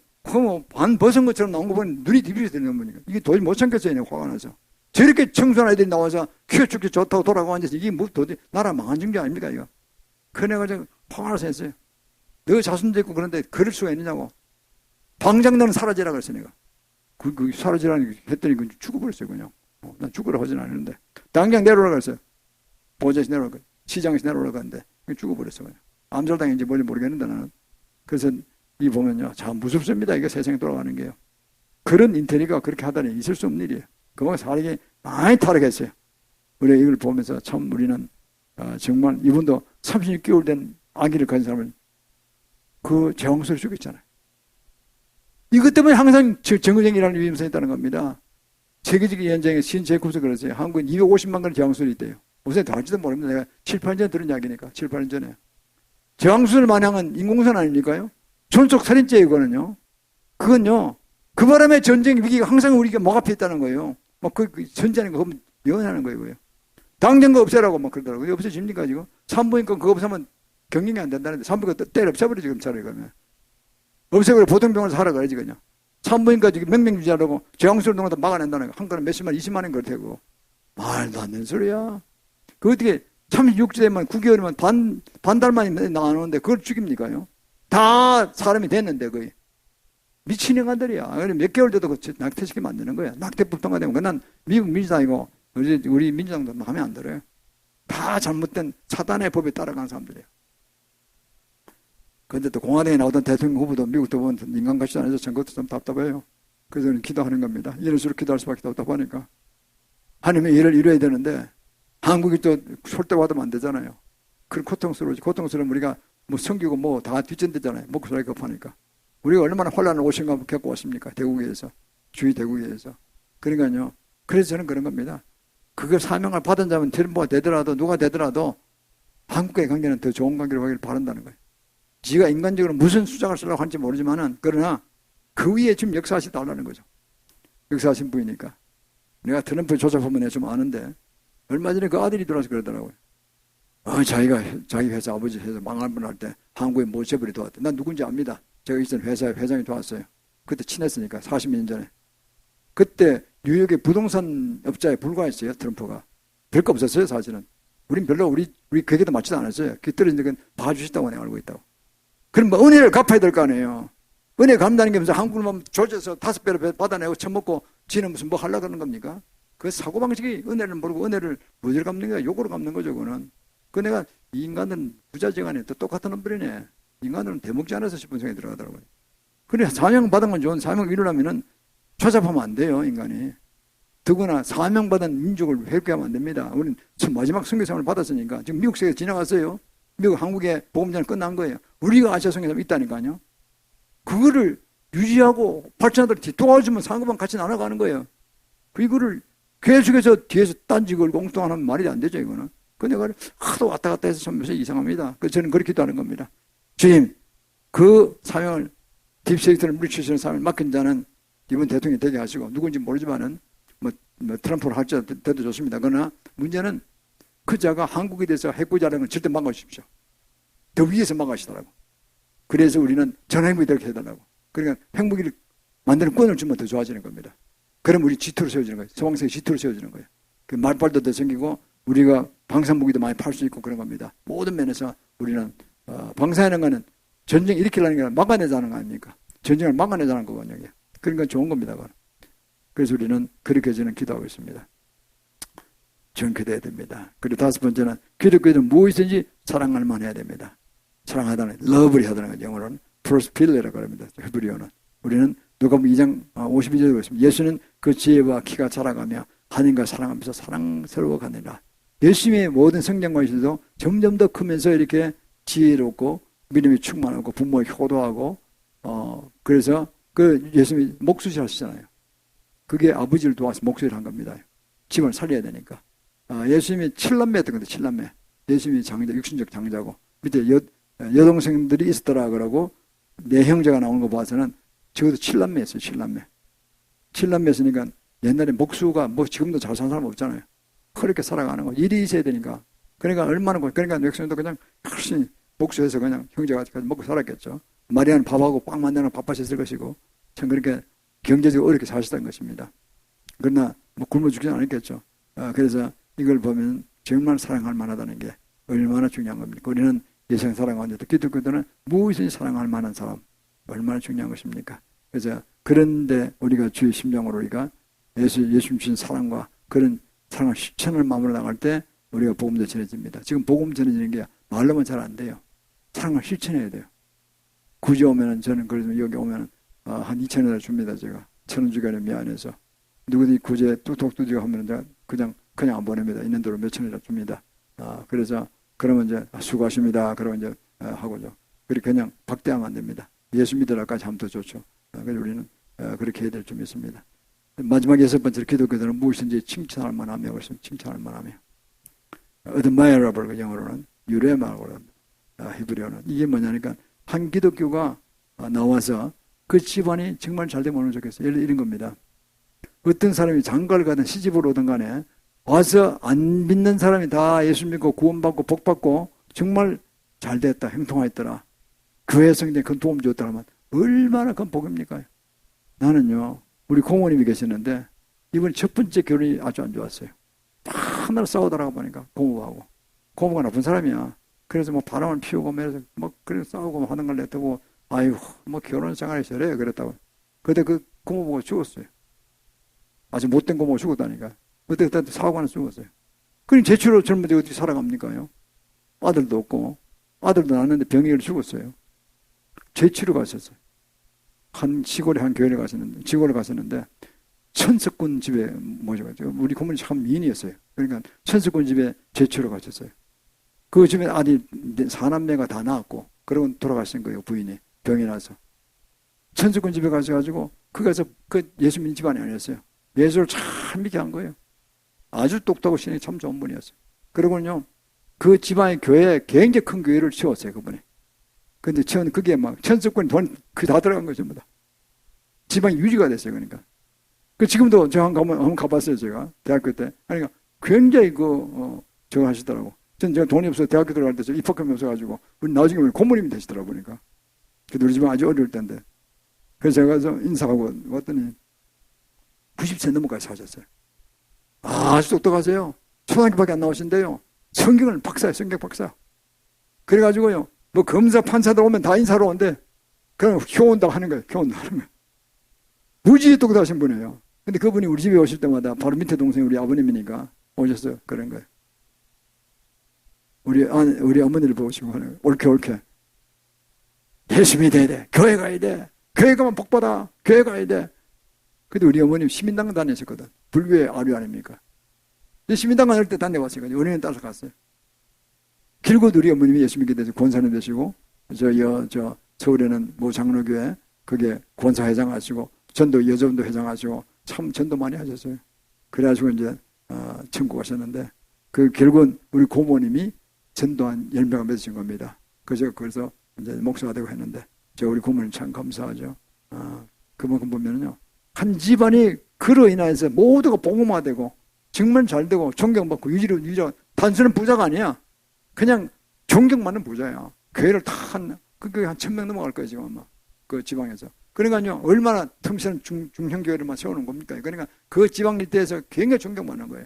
반 벗은 것처럼 나온 거 보니 눈이 디비려서 되는 거니까. 이게 도저히 못 참겠어요. 화가 나서. 저렇게 청소한 애들이 나와서 키워죽지 좋다고 돌아가고 앉아서 이게 뭐 도저히 나라 망한 정도 아닙니까 이거. 그 내가 화가 나서 했어요. 너 자손도 있고 그런데 그럴 수가 있느냐고. 당장 너는 사라지라 그랬어 내가. 그 사라지라는 했더니 죽어버렸어요 그냥. 난 죽으라 하진 않았는데 당장 내려오라 그랬어요. 보좌에서 내려오라, 시장에서 내려오라 그랬는데 죽어버렸어 그냥. 암살당인지 뭔지 모르겠는데 나는. 그래서 이 보면요, 참 무섭습니다. 이게 세상에 돌아가는 게요. 그런 인테리가 그렇게 하다니 있을 수 없는 일이에요. 그만큼 사람이 많이 타락했어요. 우리가 이걸 보면서 참 우리는 정말 이분도 36개월 된 아기를 가진 사람을 그 재앙소를 죽였잖아요. 이것 때문에 항상 정의쟁이라는 위험성이 있다는 겁니다. 세계적인 연장에 신 제이콥스 그러세요. 한국엔 250만 건의 저항술이 있대요. 우선 다 할지도 모릅니다. 내가 7, 8년 전에 들은 이야기니까. 7, 8년 전에. 저항술 마냥은 인공선 아닙니까요? 존속 살인죄 이거는요. 그건요. 그 바람에 전쟁 위기가 항상 우리가 목 앞에 있다는 거예요. 전쟁하는 거 연하는 거예요. 당장 거 없애라고 막 그러더라고요. 없애집니까 지금? 산부인과 그거 없애면 경영이 안 된다는데 산부인과 때려 없애버리지 그럼 차라리 그러면. 없애버려 보통병원에서 하라 그러지 그냥. 산부인과 지금 맹맹 유지하려고 저항술 동안 다 막아낸다는 거. 한 건에 몇십만, 20만 원 그렇다고. 말도 안 되는 소리야. 그 어떻게 36주되면 9개월이면 반 달만이 나오는데 그걸 죽입니까요? 다 사람이 됐는데 거의. 미친 인간들이야. 몇 개월 돼도 낙태시키면 안 되는 거야. 낙태법 통과되면 그난 미국 민주당이고 우리 민주당도 마음에 안 들어요. 다 잘못된 사단의 법에 따라가는 사람들이에요. 그런데 또 공화당에 나오던 대통령 후보도 미국도 보면 인간같이 안 해서 선거도 좀 답답해요. 그래서 저는 기도하는 겁니다. 이럴수록 기도할 수밖에 답답하니까. 하나님의 일을 이뤄야 되는데 한국이 또 솔대 받으면 안 되잖아요. 그런 고통스러우지. 고통스러우면 우리가 뭐 섬기고 뭐 다 뒷전되잖아요. 먹고 살기가 급하니까. 우리가 얼마나 혼란을 오신가 겪고 왔습니까? 대국에서. 주위 대국에서. 그러니까요. 그래서 저는 그런 겁니다. 그걸 사명을 받은 자면 뭐가 되더라도 누가 되더라도 한국과의 관계는 더 좋은 관계로 가기를 바란다는 거예요. 지가 인간적으로 무슨 수작을 쓰려고 하는지 모르지만은 그러나 그 위에 지금 역사하시달라는 거죠. 역사하신 분이니까. 내가 트럼프 조사보면 내가 좀 아는데 얼마 전에 그 아들이 들어와서 그러더라고요. 자기 회사 아버지 회사 망할 뻔할 때 한국에 모셔버리 도왔대. 난 누군지 압니다. 제가 있던 회사에 회장이 도왔어요. 그때 친했으니까 40년 전에. 그때 뉴욕의 부동산 업자에 불과했어요. 트럼프가. 별거 없었어요 사실은. 우린 별로 우리 그게도 맞지도 않았어요. 그 떨어진 건 봐주셨다고 내가 알고 있다고. 그럼 뭐 은혜를 갚아야 될 거 아니에요. 은혜 갚는다는 게 무슨 한국을 조져서 5배로 받아내고 처먹고 지는 무슨 뭐 하려고 하는 겁니까? 그 사고방식이 은혜를 모르고 은혜를 무지를 갚는 거야. 욕으로 갚는 거죠. 그거는. 그 내가 이 인간은 부자지간에 또 똑같은 놈들이네. 인간들은 대먹지 않아서 싶은 생각이 들어가더라고요. 그래 사명받은 건 좋은 사명 이루려면은 조잡하면 안 돼요. 인간이. 더구나 사명받은 민족을 회개하면 안 됩니다. 우리는 마지막 선교사명을 받았으니까 지금 미국 세계 지나갔어요. 미국 한국의 복음전은 끝난 거예요. 우리가 아시아 선교사명 있다니까요. 그거를 유지하고 발전하도록 도와주면 상급만 같이 나눠가는 거예요. 이거를 계속해서 뒤에서 딴지 걸고 엉뚱하면 말이 안 되죠. 이거는. 그 내가 하도 왔다 갔다 해서 참 이상합니다. 그래서 저는 그렇게 기도하는 겁니다. 주님, 그 사명을 딥스테이트를 물리치시는 사명을 맡긴 자는 이번 대통령이 되게 하시고 누군지 모르지만은 뭐 트럼프를 할지라도 돼도 좋습니다. 그러나 문제는 그 자가 한국에 대해서 해코지하는 건 절대 막아주십시오. 더 위에서 막아주시더라고. 그래서 우리는 전행무기 되게 해달라고. 그러니까 핵무기를 만드는 권을 주면 더 좋아지는 겁니다. 그럼 우리 G2로 세워지는 거예요. 소방서의 G2로 세워지는 거예요. 그 말발도 더 생기고 우리가 방산무기도 많이 팔 수 있고 그런 겁니다. 모든 면에서 우리는 방사하는 거는 전쟁 일으키려는 게 아니라 막아내자는 거 아닙니까? 전쟁을 막아내자는 거거든요. 그러니까 좋은 겁니다. 그건. 그래서 우리는 그렇게 저는 기도하고 있습니다. 정기돼야 됩니다. 그리고 다섯 번째는 기독교는 무엇이든지 사랑할 만해야 됩니다. 사랑하다는 러브를 하다는 것 영어로는 프로스필레라고 합니다. 히브리어는. 우리는 누가복음 2장 52절에 보시면 예수는 그 지혜와 키가 자라가며 하나님과 사랑하면서 사랑스러워가느라. 예수님의 모든 성장관에서도 점점 더 크면서 이렇게 지혜롭고 믿음이 충만하고 부모에 효도하고 그래서 그 예수님이 목수질 하시잖아요. 그게 아버지를 도와서 목수를 한 겁니다. 집을 살려야 되니까. 예수님이 7남매였던 건데 7남매. 예수님이 장자, 육신적 장자고 밑에 여동생들이 있었더라 그러고 내 형제가 나오는 거 봐서는 적어도 7남매였어요. 7남매. 7남매였으니까 옛날에 목수가 뭐 지금도 잘 사는 사람 없잖아요. 그렇게 살아가는 거. 일이 있어야 되니까. 그러니까 얼마나 그러니까 백성도 그냥 열심히 목수해서 그냥 형제가 먹고 살았겠죠. 마리아는 밥하고 빵 만드는 바빴을 것이고 참 그렇게 경제적으로 어렵게 사시던 것입니다. 그러나 뭐 굶어 죽지는 않았겠죠. 그래서 이걸 보면 정말 사랑할 만하다는 게 얼마나 중요한 겁니까? 우리는 예수님 사랑하는데 기독교들은 무엇이든지 사랑할 만한 사람 얼마나 중요한 것입니까? 그래서 그런데 우리가 주의 심정으로 우리가 예수님 주신 사랑과 그런 사랑을 실천을 마음으로 나갈 때 우리가 복음도 전해집니다. 지금 복음 전해지는 게 말로만 잘 안 돼요. 사랑을 실천해야 돼요. 구제 오면은 저는 그래서 여기 오면은 한 2,000원을 줍니다. 제가 1,000원 주기는 미안해서 누구든지 구제 뚝뚝 두드려 하면 제가 그냥 안 보냅니다. 있는 대로 몇천 원이라 줍니다. 그래서 그러면 이제 수고하십니다. 그러고 이제 하고죠. 그렇게 그냥 박대하면 안 됩니다. 예수 믿으라까지 하면 더 좋죠. 그래서 우리는 그렇게 해야 될 점 있습니다. 마지막 여섯 번째로 기독교들은 무엇인지 칭찬할 만하며 칭찬할 만하며 admirable 그 영어로는 유례말고 히브리어는 이게 뭐냐니까 한 기독교가 나와서 그 집안이 정말 잘 되면 얼마나 좋겠어요. 예를 들어 이런 겁니다. 어떤 사람이 장가를 가든 시집을 오든 간에 와서 안 믿는 사람이 다 예수 믿고 구원받고 복받고 정말 잘 됐다 형통하였더라. 교회 성경에 큰 도움 줬더라면 얼마나 큰 복입니까? 나는요 우리 고모님이 계시는데 이번에 첫 번째 결혼이 아주 안 좋았어요. 하나로 싸우더라고 보니까 고모하고 고모가 나쁜 사람이야. 그래서 뭐 바람을 피우고 뭐 그래 싸우고 하는 걸 냈다고 아이고 뭐 결혼 생활이 저래 그랬다고. 그때 그 고모가 죽었어요. 아주 못된 고모가 죽었다니까. 그때 사고 하나 죽었어요. 그럼 제추로 젊은데 어떻게 살아갑니까요? 아들도 없고 아들도 낳았는데 병이 걸려 죽었어요. 제추로 가셨어요. 한 시골에 한 교회를 가셨는데 지골에 가셨는데 천석군 집에 모셔가지고 우리 고모님 참 미인이었어요. 그러니까 천석군 집에 제추로 가셨어요. 그 집에 아들 사남매가 다 낳았고 그러고 돌아가신 거예요. 부인이 병이 나서 천석군 집에 가셔가지고 그 가서 그 예수 믿는 집안이 아니었어요. 예수를 참 믿게 한 거예요. 아주 똑똑하고 신이 참 좋은 분이었어요. 그러고는요 그 집안의 교회에 굉장히 큰 교회를 치웠어요. 그분이. 근데 치웠는데 그게 막 천석군 돈 그 다 들어간 거죠. 전부 다. 집안이 유지가 됐어요. 그러니까. 그 지금도 저 한번 가봤어요. 제가 대학교 때. 그러니까 굉장히 저거 하시더라고. 제가 돈이 없어서 대학교 들어갈 때 입학금이 없어가지고 우리 나중에 고모님이 되시더라고 보니까. 그래도 우리 집은 아주 어려울 때인데. 그래서 제가 가서 인사하고 왔더니 90세 넘어까지 사셨어요. 아주 똑똑하세요. 초등학교밖에 안 나오신데요. 성경을 박사예요. 성경 박사. 그래가지고요. 뭐 검사 판사들 오면 다 인사로 온대. 그럼 효온다고 하는 거예요. 효온다고 하는 거예요. 무지 똑똑하신 분이에요. 근데 그분이 우리 집에 오실 때마다 바로 밑에 동생이 우리 아버님이니까 오셨어요. 그런 거예요. 우리 어머니를 보시고 하는 거예요. 옳게. 예수 믿어야 돼. 교회 가야 돼. 교회 가면 복 받아. 교회 가야 돼. 근데 우리 어머님 시민당원 다니셨거든. 불교의 아류 아닙니까? 시민당원 할 때 다녀왔어요. 은혜는 따라서 갔어요. 길고도 우리 어머님이 예수 믿게 돼서 권사님 되시고, 저 서울에는 모 장로교회, 그게 권사회장 하시고, 전도 여전도 회장 하시고, 참 전도 많이 하셨어요. 그래가지고 이제, 천국 가셨는데, 결국은 우리 고모님이 전도한 열매가 맺으신 겁니다. 그래서 이제 목사가 되고 했는데, 우리 고모님 참 감사하죠. 그만큼 보면은요, 한 집안이 그로 인해서 모두가 복음화되고, 정말 잘 되고, 존경받고, 유지로, 단순한 부자가 아니야. 그냥 존경받는 부자야. 교회를 다 그게 한 1,000명 넘어갈 거예요, 지금 아마. 그 지방에서. 그러니까요, 얼마나 틈새는 중형교회를만 세우는 겁니까? 그러니까 그 지방 일대에서 굉장히 존경받는 거예요.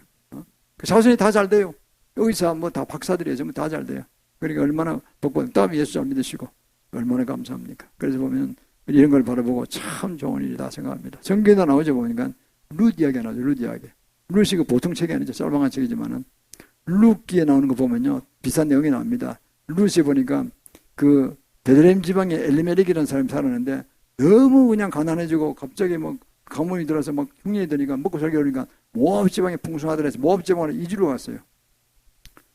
그 자손이 다 잘 돼요. 여기서 뭐 다 박사들이에요. 전부 다 잘 돼요. 그러니까 얼마나 복받, 다음에 예수 잘 믿으시고. 얼마나 감사합니까? 그래서 보면 이런 걸 바라보고 참 좋은 일이다 생각합니다. 성경에 나오죠 보니까 룻 이야기가 나오죠. 룻 이야기. 룻이 그 보통 책이 아니죠. 짤방한 책이지만은 룻기에 나오는 거 보면요 비슷한 내용이 나옵니다. 룻이 보니까 그 베들레헴 지방에 엘리멜렉이라는 사람이 살았는데 너무 그냥 가난해지고 갑자기 뭐 가뭄이 들어서 막 흉년이 드니까 먹고 살기 어려우니까 모압 지방에 풍성하더라 해서 모압 지방으로 이주로 갔어요.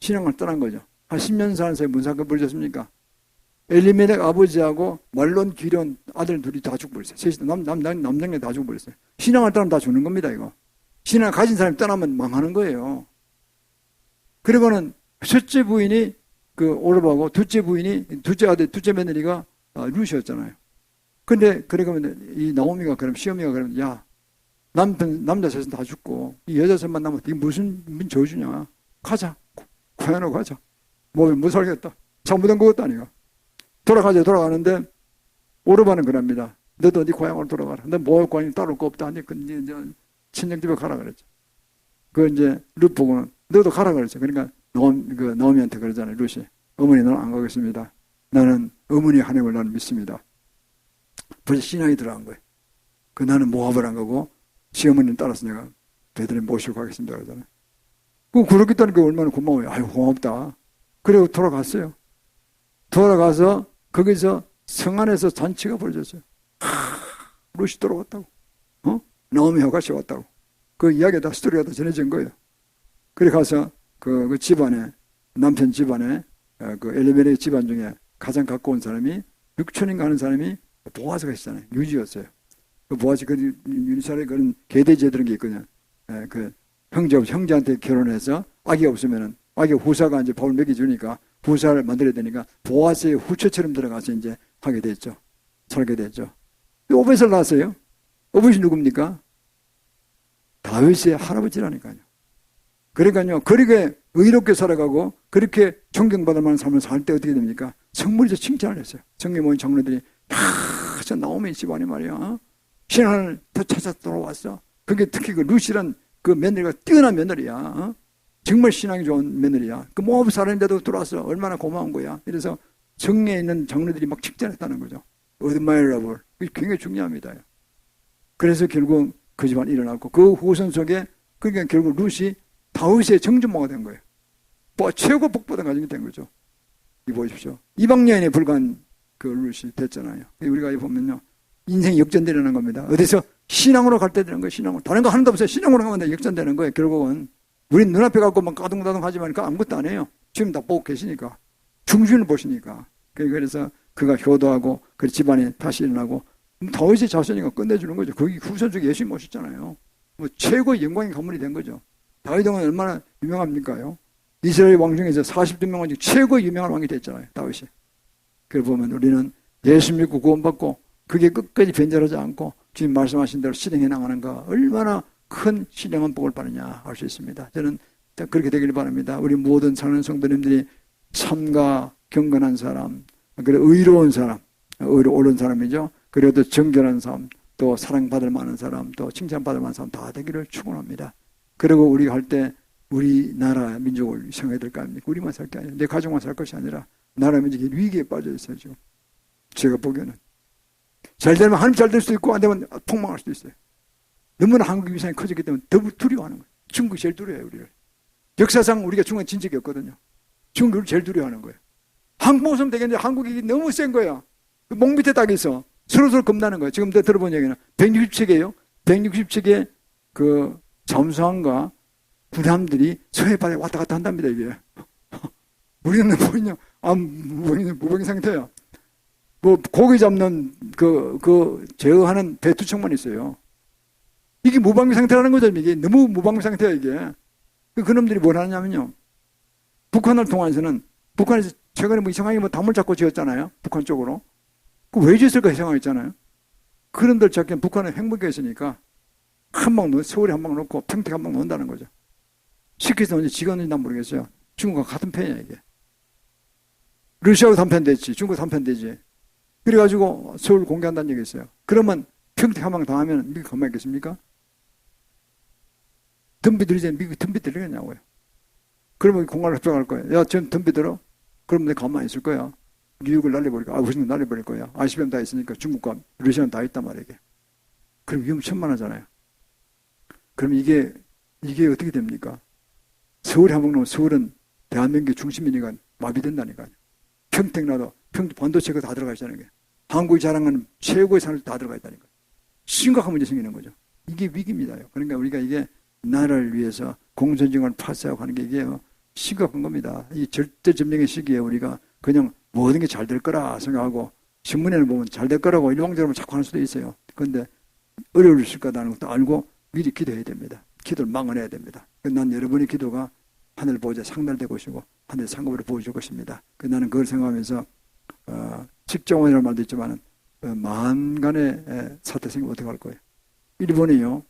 신앙을 떠난 거죠. 한 10년 사는 사이에 무슨 사건이 벌어졌습니까? 엘리멜렉 아버지하고 말론 기련 아들 둘이 다 죽어버렸어요. 셋이 남장녀 다 죽어버렸어요. 신앙을 떠나면 다 죽는 겁니다. 이거 신앙을 가진 사람이 떠나면 망하는 거예요. 그리고는 첫째 부인이 그 오르바고 둘째 부인이 둘째 아들 둘째 며느리가 룻이었잖아요. 근데 그러면 이 나오미가 그럼 시어미가 그러면 야 남자 셋은 다 죽고 이 여자 셋만 남았 이게 무슨 저주냐 가자 고향으로 가자 뭐 못 살겠다 잘못한 것도 아니가 돌아가는데 오르바는 그럽니다. 너도 네 고향으로 돌아가라. 너 뭐 고향이 따로 거 없다. 아니 친정집에 가라 그랬죠. 그 이제 룻 보고는 너도 가라 그랬죠. 그러니까 나오미한테 그러잖아요. 룻이 어머니 나는 안 가겠습니다. 나는 어머니의 하나님을 나는 믿습니다. 벌써 신앙이 들어간 거예요. 나는 모압을 안 가고 시어머니를 따라서 내가 베들레헴 모시고 가겠습니다 그러잖아요. 그렇겠다는 게 얼마나 고마워요. 아유 고맙다. 그리고 돌아갔어요. 돌아가서 거기서 성 안에서 잔치가 벌어졌어요. 룻이 돌아왔다고. 나오미와 같이 왔다고. 그 이야기가 다 스토리가 다 전해진 거예요. 그래 가서 그 집안에 남편 집안에 그 엘리멜렉 집안 중에 가장 가까운 사람이 6천인가 하는 사람이 보아스가 있잖아요. 유지였어요. 그 보아스 유니살에 그런 계대제 그런 게 있거든요. 그 형제한테 결혼해서 아기 없으면은 아기 후사가 이제 밥을 먹여주니까 후사를 만들어야 되니까 보아스의 후처처럼 들어가서 이제 하게 됐죠. 살게 됐죠. 오벳을 낳았어요. 오벳이 누굽니까? 다윗의 할아버지라니까요. 그러니까요. 그렇게 의롭게 살아가고 그렇게 존경받을 만한 삶을 살 때 어떻게 됩니까? 성물에서 칭찬을 했어요. 성경에 모인 장로들이 저 나오미 집안이 말이야. 신앙을 더 찾아 돌아왔어. 그게 특히 그 룻이란 그 며느리가 뛰어난 며느리야. 정말 신앙이 좋은 며느리야. 그 모압 사람인데도 들어왔어. 얼마나 고마운 거야. 이래서 정리에 있는 장로들이 막 칭찬했다는 거죠. 어드마이러블. 그게 굉장히 중요합니다. 그래서 결국 그 집안이 일어났고 그 후손 속에 그러니까 결국 룻이 다윗의 정주모가 된 거예요. 최고 복받은 가정이 된 거죠. 이 보십시오. 이방 여인에 불과한 그 룻이 됐잖아요. 우리가 보면요. 인생이 역전되려는 겁니다. 어디서 신앙으로 갈 때 되는 거예요. 신앙으로. 다른 거 하나도 없어요. 신앙으로 가면 역전되는 거예요. 결국은. 우린 눈앞에 갖고 막 까둥까둥 하지만 아무것도 안 해요. 지금 다 보고 계시니까. 중심을 보시니까. 그래서 그가 효도하고 그 집안에 다시 일어나고 다윗의 자손이가 끝내주는 거죠. 거기 후손 중에 예수님 모셨잖아요. 뭐 최고의 영광의 가문이 된 거죠. 다윗은 얼마나 유명합니까요? 이스라엘 왕 중에서 42명 중 최고 유명한 왕이 됐잖아요. 다윗이. 그걸 보면 우리는 예수 믿고 구원받고 그게 끝까지 변절하지 않고 주님 말씀하신 대로 실행해 나가는 거 얼마나 큰 신령한 복을 받느냐 알 수 있습니다. 저는 그렇게 되길 바랍니다. 우리 모든 사랑하는 성도님들이 참과 경건한 사람, 그리고 의로운 사람, 옳은 사람이죠. 그리고 또 정결한 사람, 또 사랑받을 만한 사람, 또 칭찬받을 만한 사람 다 되기를 축원합니다. 그리고 우리가 할 때 우리나라 민족을 생각해야 될 거 아닙니까? 우리만 살 게 아니라 내 가족만 살 것이 아니라 나라 민족이 위기에 빠져 있어요 지금. 제가 보기에는 잘 되면 하나님 잘 될 수도 있고 안 되면 폭망할 수도 있어요. 너무나 한국 위상이 커졌기 때문에 더 두려워하는 거예요. 중국이 제일 두려워해요 우리를. 역사상 우리가 중국에 진 적이 없거든요. 중국을 제일 두려워하는 거예요. 한국 없으면 되겠는데 한국이 너무 센 거야. 목 밑에 딱 있어. 서로서로 겁나는 거예요. 지금 내가 들어본 얘기는 160척이에요. 160척의 그 잠수함과 군함들이 서해 바다에 왔다 갔다 한답니다 이게. 우리는 뭐냐? 무병 상태야. 뭐 고기 잡는 그 제어하는 배 2척만 있어요. 이게 무방비 상태라는 거죠. 이게 너무 무방비 상태야 이게. 그놈들이 뭘 하냐면요. 북한을 통해서는 북한에서 최근에 뭐 이상하게 뭐 담을 잡고 지었잖아요. 북한 쪽으로. 그 왜 지었을까 생각했잖아요. 그런들 잡기 북한은 핵무기가 있으니까 한 방 넣어 서울에 한 방 넣고 평택 한 방 넣는다는 거죠. 시켜서 언제 지가 난 모르겠어요. 중국과 같은 편이야 이게. 러시아하고 한편 됐지. 중국 한편 되지. 그래가지고 서울 공개한다는 얘기 있어요. 그러면 평택 한 방 당하면 미국 가만히 있겠습니까? 덤비 들이지 미국 덤비 들이겠냐고요. 그러면 공간을 협정할 거예요. 야, 전 덤비 들어? 그러면 내가 가만히 있을 거야. 뉴욕을 날려버리고, 무슨 날려버릴 거야. ICBM 다 있으니까 중국과 러시아는 다 있단 말이에요. 그럼 위험천만하잖아요. 그럼 이게 어떻게 됩니까? 서울에 한번 놓으면 서울은 대한민국의 중심이니까 마비된다니까요. 평택나도, 반도체가 다 들어가 있다는 거예요. 한국이 자랑하는 최고의 산을 다 들어가 있다니까요. 심각한 문제 생기는 거죠. 이게 위기입니다. 그러니까 우리가 이게 나라를 위해서 공선정을 파쇄하고 하는 게 이게 심각한 겁니다. 이 절대점령의 시기에 우리가 그냥 모든 게 잘 될 거라 생각하고 신문에는 보면 잘 될 거라고 일방적으로 자꾸 하는 수도 있어요. 그런데 어려울 거다는 것도 알고 미리 기도해야 됩니다. 기도를 망언해야 됩니다. 난 여러분의 기도가 하늘 보좌 상달되고 오시고 하늘 상급으로 보여줄 것입니다. 나는 그걸 생각하면서 집정원이라는 말도 있지만 만간의 사태 생기면 어떻게 할 거예요? 일본이요.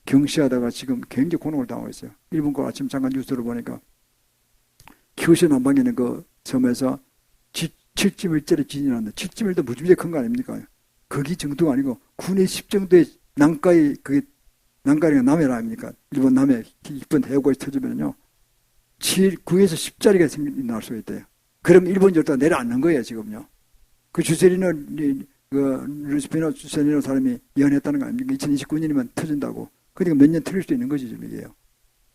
경시하다가 지금 굉장히 곤혹을 당하고 있어요. 일본 거 아침 잠깐 뉴스를 보니까 kyushu 남방에 있는 그 섬에서 7.1짜리 지진이 났는데 7.1도 무지무지 큰 거 아닙니까? 거기 정도가 아니고 9의 10 정도의 난카이, 그게 난카이가 남해라 아닙니까? 일본 남해 깊은 해역까지 터지면요 9에서 10짜리가 나올 수가 있대요. 그럼 일본 열도가 내려앉는 거예요 지금요. 그 루스피노 주세리노 사람이 예언했다는 거 아닙니까? 2029년이면 터진다고. 그러니까 몇 년 틀릴 수도 있는 거지 지금 이게요.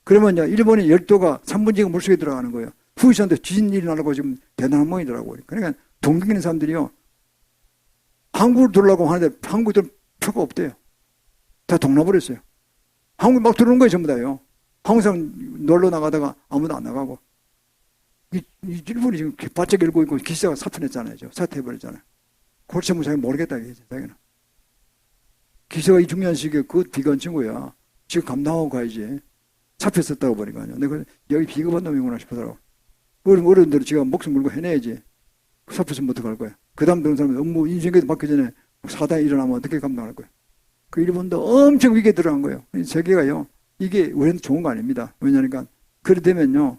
그러면요 일본의 열도가 3분의 2가 물속에 들어가는 거예요. 후이산도 지진 일어나고 지금 대단한 모양이더라고요. 그러니까 동경 있는 사람들이요 한국을 들어오려고 하는데 한국들은 표가 없대요. 다 동나버렸어요. 한국 막 들어오는 거예요 전부 다요. 한국 사람 놀러 나가다가 아무도 안 나가고 일본이 지금 바짝 일고 있고 기사가 사퇴했잖아요. 사퇴해버렸잖아요. 골치 무사히 모르겠다 이거지 자기는. 기사가 이 중요한 시기에 그것 비건 친구야. 지금 감당하고 가야지. 잡혔었다고 보니까요. 내가 여기 비겁한 놈이구나 싶더라고. 어른들은 지금 목숨 걸고 해내야지. 잡혔으면 어떡할 거야. 그 다음 들은 사람은 업무 인생에도 받기 전에 사단이 일어나면 어떻게 감당할 거야. 그 일본도 엄청 위기에 들어간 거예요. 세계가요. 이게 우리한테 좋은 거 아닙니다. 왜냐니까 그래 되면요.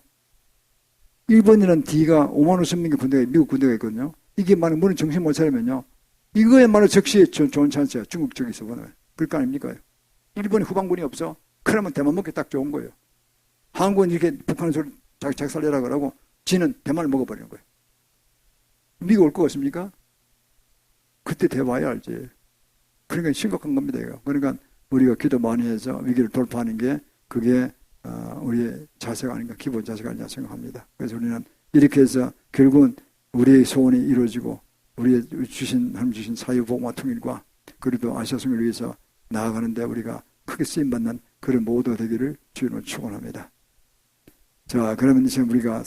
일본이라는 D가 5만 5천 명의 군대가 미국 군대가 있거든요. 이게 만약 물은 정신 못 차리면요. 이거야말로 적시에 좋은 찬스야. 중국 쪽에서 보면. 그럴 거 아닙니까? 일본이 후방군이 없어. 그러면 대만 먹기 딱 좋은 거예요. 한국은 이렇게 북한 소리 자기 살려라 그러고 지는 대만을 먹어버리는 거예요. 미국 올 거 같습니까? 그때 돼봐야 알지. 그러니까 심각한 겁니다. 이거. 그러니까 우리가 기도 많이 해서 위기를 돌파하는 게 그게 우리의 자세가 아닌가, 기본 자세가 아닌가 생각합니다. 그래서 우리는 이렇게 해서 결국은 우리의 소원이 이루어지고 우리의 하나님 주신 사유복음화 통일과 그리고 아시아 성을 위해서 나아가는데 우리가 크게 쓰임받는 그런 모두 되기를 주님으로 축원합니다. 자, 그러면 이제 우리가